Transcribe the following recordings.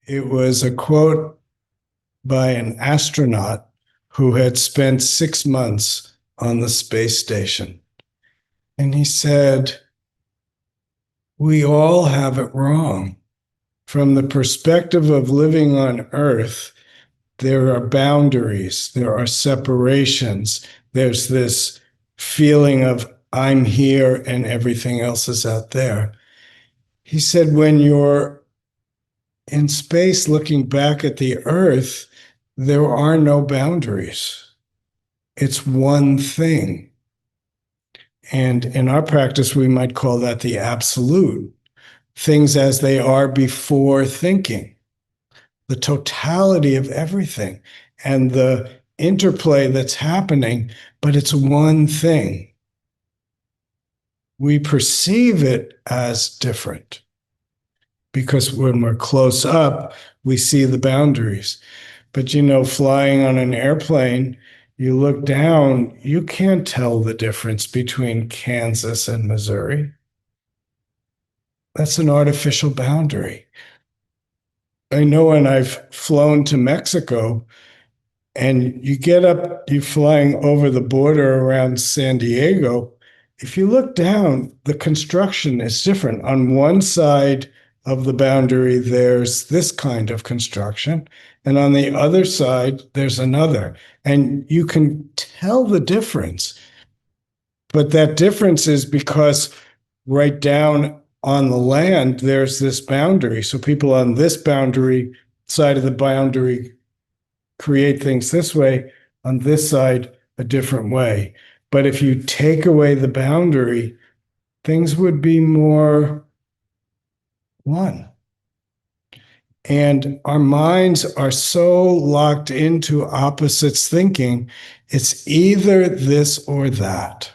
It was a quote by an astronaut who had spent 6 months on the space station. And he said, we all have it wrong. From the perspective of living on Earth, there are boundaries, there are separations, there's this feeling of I'm here and everything else is out there. He said, when you're in space looking back at the Earth, there are no boundaries. It's one thing. And in our practice, we might call that the absolute. Things as they are before thinking, the totality of everything and the interplay that's happening, but it's one thing. We perceive it as different because when we're close up, we see the boundaries. But flying on an airplane, you look down, you can't tell the difference between Kansas and Missouri. That's an artificial boundary. I know when I've flown to Mexico and you get up, you're flying over the border around San Diego. If you look down, the construction is different. On one side of the boundary, there's this kind of construction, and on the other side, there's another. And you can tell the difference. But that difference is because right down on the land, there's this boundary. So people on this boundary, side of the boundary, create things this way, on this side, a different way. But if you take away the boundary, things would be more one. And our minds are so locked into opposites thinking, it's either this or that.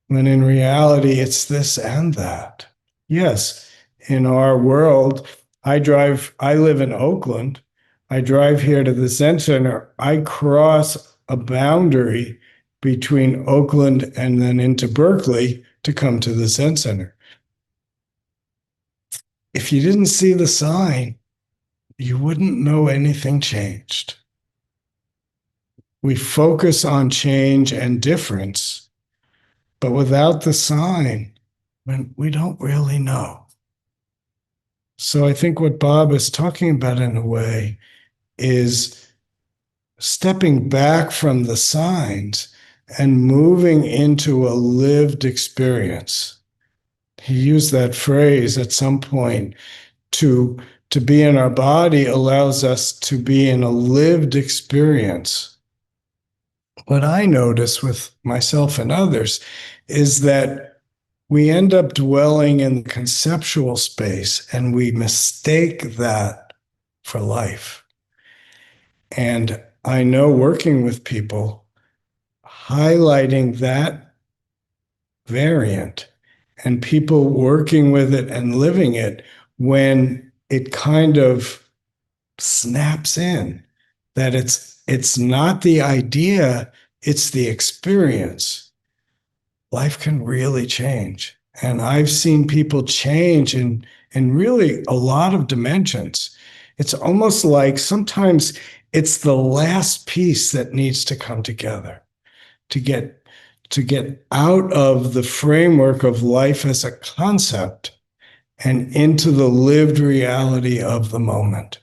When in reality, it's this and that. Yes, in our world, I live in Oakland. I drive here to the Zen Center. I cross a boundary between Oakland and then into Berkeley to come to the Zen Center. If you didn't see the sign, you wouldn't know anything changed. We focus on change and difference, but without the sign, we don't really know. So I think what Bob is talking about in a way is stepping back from the signs and moving into a lived experience. He used that phrase at some point, to be in our body allows us to be in a lived experience. What I notice with myself and others is that we end up dwelling in the conceptual space and we mistake that for life. And I know working with people, highlighting that variant and people working with it and living it, when it kind of snaps in that it's not the idea, it's the experience, life can really change. And I've seen people change in really a lot of dimensions. It's almost like sometimes it's the last piece that needs to come together to get out of the framework of life as a concept and into the lived reality of the moment.